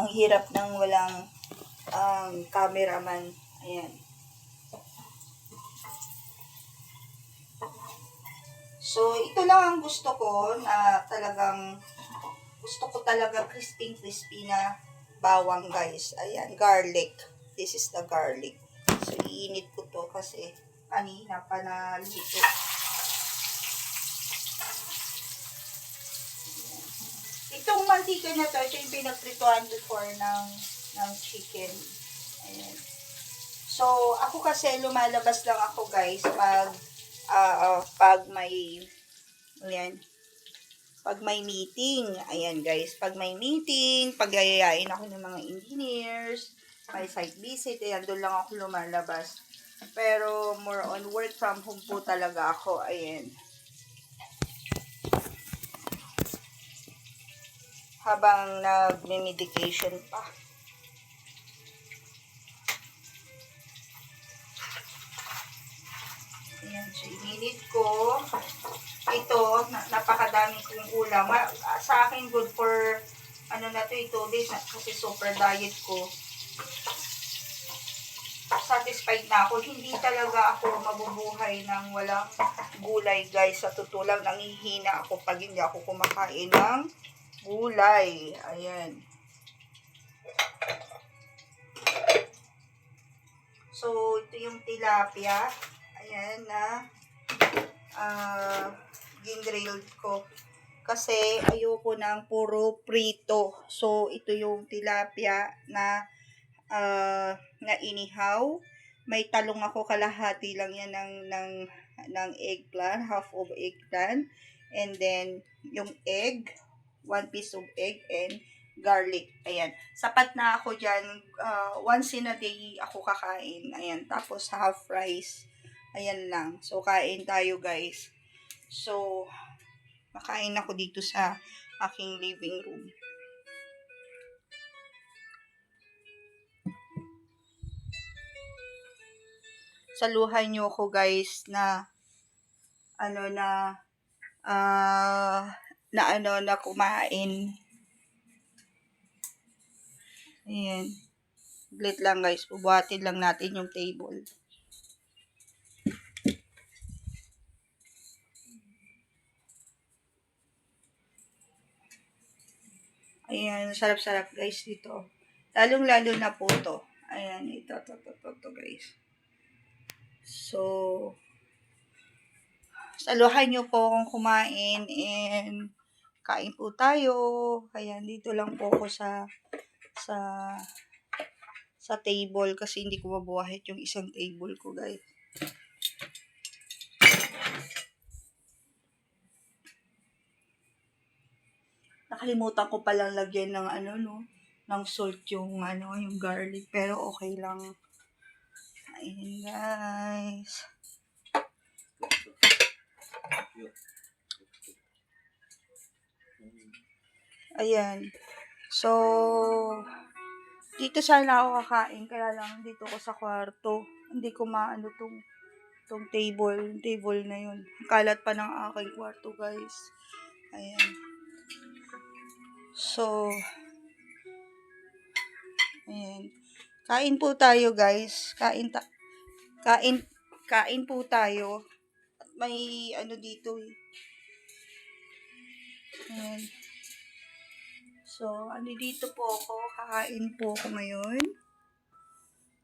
Ang hirap ng walang cameraman. Ayan. So, ito lang ang gusto ko na gusto ko talaga crispy na bawang, guys. Ayan, garlic. This is the garlic. So, iinit ko to kasi kanina pa nalito. Itong mantika na to, ito yung pinagprituan before ng chicken. Ayan. So, ako kasi lumalabas lang ako, guys, pag may meeting. Ayan, guys, pag may meeting, pag yayayain ako ng mga engineers, may site visit, ayan, doon lang ako lumalabas. Pero more on work from home po talaga ako. Ayan. Habang nagme-medication pa. Ayan, so ininit ko. Ito, napakadami kong ulam. Sa akin, good for, ano na to, 2 days, kasi super diet ko. Satisfied na ako. Hindi talaga ako mabubuhay ng walang gulay, guys. Sa totoo lang, nangihina ako pag hindi ako kumakain ng gulay. Ayan. So, ito yung tilapia. Ayan na gingrilled ko. Kasi ayoko ng puro prito. So, ito yung tilapia na inihaw. May talong ako, kalahati lang yan ng eggplant, half of eggplant. And then, yung egg, 1 piece of egg and garlic. Ayan. Sapat na ako dyan. Once in a day ako kakain. Ayan. Tapos half rice. Ayan lang. So, kain tayo, guys. So, makain ako dito sa aking living room. Saluhan nyo ako, guys, na kumain. Ayan. Glit lang, guys. Bubuhatin lang natin yung table. Ayan. Sarap-sarap, guys, dito. Lalong-lalo na po to. Ayan. Ito, guys. So, saluhan nyo po akong kumain and kain po tayo. Ayan, dito lang po ako sa table kasi hindi ko mabuhahit yung isang table ko, guys. Nakalimutan ko palang lagyan ng ng salt yung garlic, pero okay lang. Ayan, guys. Ayan. So, dito sana ako kakain, kaya lang dito ko sa kwarto. Hindi ko maano tong table na yun. Kalat pa ng aking kwarto, guys. Ayan. So, ayan. Kain po tayo, guys. Kain po tayo. At may dito eh. Ayan. So, dito po ako. Kakain po ako ngayon.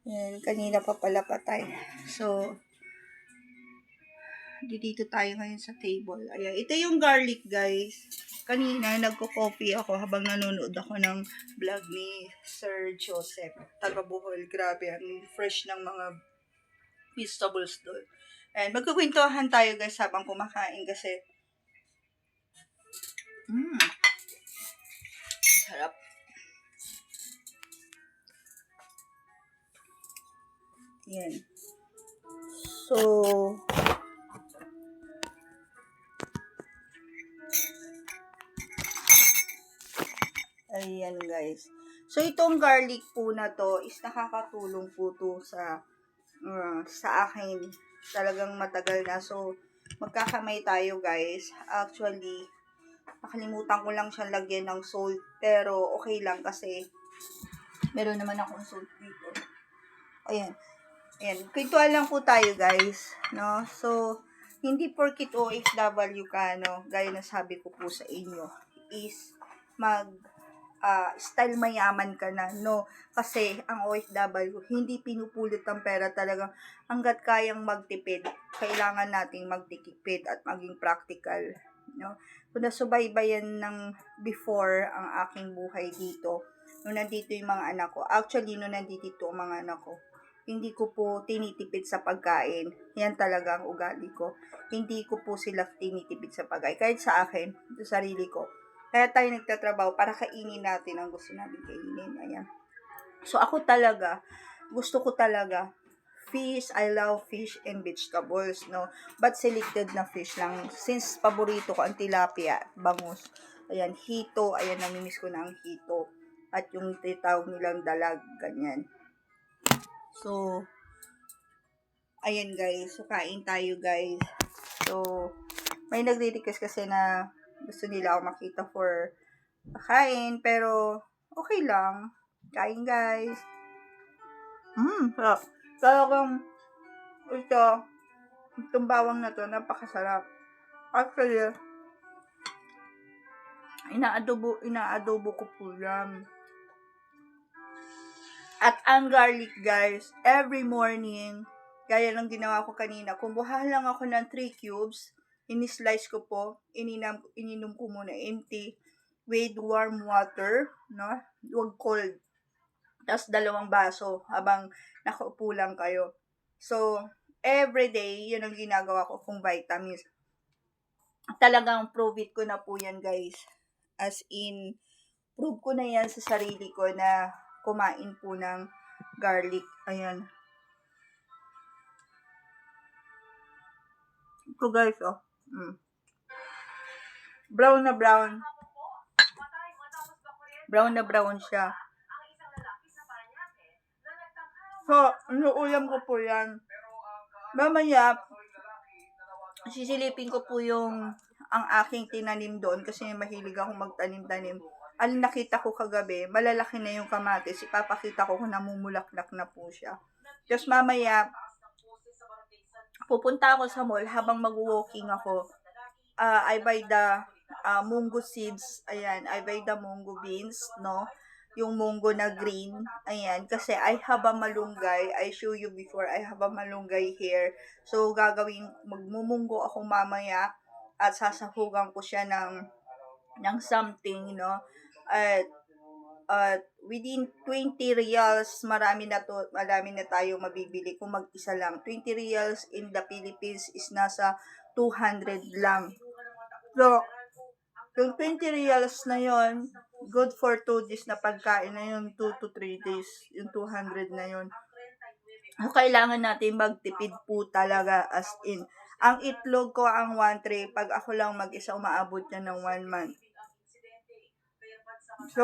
Ayan, kanina pa pala patay. So, dito tayo ngayon sa table. Ayan, ito yung garlic, guys. Kanina, nagko-coffee ako habang nanonood ako ng vlog ni Sir Joseph. Taga Bohol. Grabe, ang fresh ng mga vegetables doon. And magkukwentuhan tayo, guys, habang kumakain kasi sarap. Yan. So, ayan, guys. So, itong garlic po na to is nakakatulong po to sa akin. Talagang matagal na. So, magkakamay tayo, guys. Actually, Nakalimutan ko lang siyang lagyan ng salt. Pero okay lang kasi meron naman akong salt dito. Ayan. Ayan. Kwentuhan lang po tayo guys. No? So, hindi porkit OFW ka, no? Gaya na sabi ko po sa inyo, is mag style mayaman ka na, no? Kasi ang OFW, hindi pinupulot ang pera talaga. Hanggat kayang magtipid, kailangan nating magtipid at maging practical, no? Kung nasubaybayan ng before ang aking buhay dito, nung nandito yung mga anak ko, actually, nung nandito ang mga anak ko, hindi ko po tinitipid sa pagkain. Yan talaga ang ugali ko. Hindi ko po sila tinitipid sa pagkain. Kahit sa akin, sa sarili ko. Kaya tayo nagtatrabaho para kainin natin ang gusto natin kainin. Ayan. So, ako talaga, gusto ko talaga, fish, I love fish and vegetables, no? But selected na fish lang. Since paborito ko ang tilapia, bangus. Ayan, hito. Ayan, namimiss ko na ang hito. At yung titawag nilang dalag, ganyan. So, ayan guys. So, kain tayo guys. So, may nagre-request kasi na gusto nila ako makita for kain, pero okay lang. Kain guys. Sarap. Talagang itong bawang na to, napakasarap. Actually, inaadobo ko po yan. At ang garlic guys, every morning, gaya ng ginawa ko kanina, kumuha lang ako ng 3 cubes, ini-slice ko po, ininom ko muna empty, with warm water, no? Huwag cold. Tapos 2 baso habang nakaupo lang kayo. So, everyday, yun ang ginagawa ko kung vitamins. Talagang prove it ko na po yan guys. As in, prove ko na yan sa sarili ko na kumain po ng garlic. Ayan. Ito guys, oh. Brown na brown. Brown na brown siya. So, inuulam ko po yan. Mamaya, sisilipin ko po yung ang aking tinanim doon kasi mahilig akong magtanim-tanim. Ang nakita ko kagabi, malalaki na yung kamatis. Ipapakita ko kung namumulaklak na po siya. Tapos mamaya, pupunta ako sa mall habang mag-walking ako. I buy the mungo seeds. Ayan, I buy the mungo beans, no? Yung munggo na green. Ayan, kasi I have a malunggay. I show you before, I have a malunggay here. So, magmumunggo ako mamaya at sasahugan ko siya ng something, no? At within 20 reals, marami na tayo mabibili kung mag-isa lang. 20 reals in the Philippines is nasa 200 lang. So, yung 20 reals na yon, good for 2 days na pagkain na yun, 2 to 3 days, yung 200 na yun. So, kailangan natin magtipid po talaga as in. Ang itlog ko ang 1 tray, pag ako lang mag-isa, umaabot yan ng 1 month. So,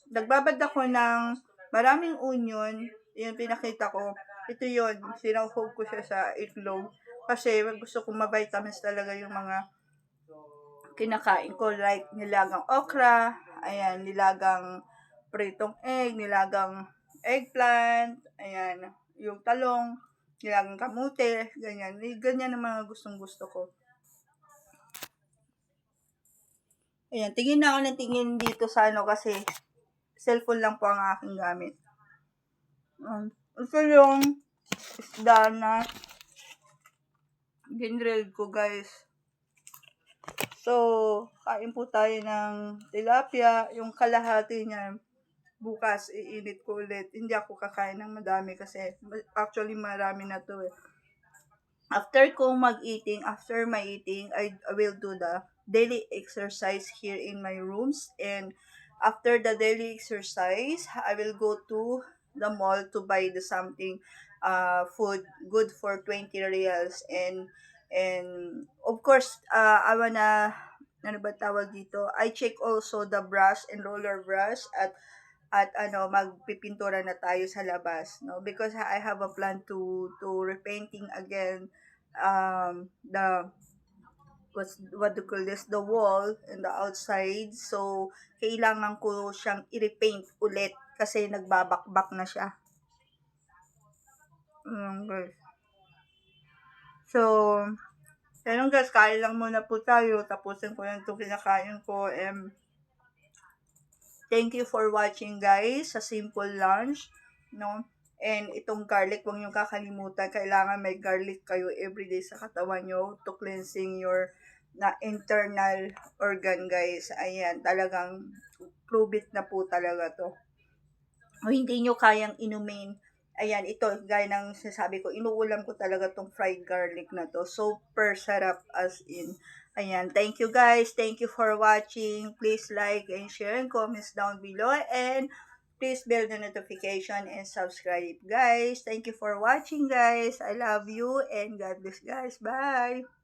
nagbabad ako ng maraming onion, yung pinakita ko. Ito yun, sinahog ko siya sa itlog. Kasi gusto ko ma-vitamins talaga yung mga kinakain ko, like nilagang okra, ayan, nilagang pritong egg, nilagang eggplant, ayan, yung talong, nilagang kamute, ganyan. Ganyan ang mga gustong gusto ko. Ayan, tingin na ako ng tingin dito sa kasi cellphone lang po ang aking gamit. Ito yung isda na ginrilled ko guys. So, kain po tayo ng tilapia. Yung kalahati niya, bukas iinit ko ulit. Hindi ako kakain ng madami kasi actually marami na to eh. After my eating, I will do the daily exercise here in my rooms. And after the daily exercise, I will go to the mall to buy something food good for 20 reals. And of course, I wanna, ano ba tawag dito? I check also the brush and roller brush at magpipintura na tayo sa labas, no? Because I have a plan to repainting again the what do you call this, the wall and the outside. So, kailangan ko siyang i-repaint ulit kasi nagbabakbak na siya. Guys. So, ayun guys, kain lang muna po tayo. Tapusin ko lang itong kinakain ko. Thank you for watching guys sa simple lunch. No? And itong garlic, huwag nyo kakalimutan. Kailangan may garlic kayo everyday sa katawan nyo to cleansing your na internal organ guys. Ayan, talagang prove it na po talaga to. O hindi nyo kayang inumin, ayan, ito, gaya ng sinasabi ko, inuulam ko talaga tong fried garlic na to. Super sarap as in. Ayan, thank you guys. Thank you for watching. Please like and share and comments down below. And please bell the notification and subscribe, guys. Thank you for watching, guys. I love you and God bless, guys. Bye!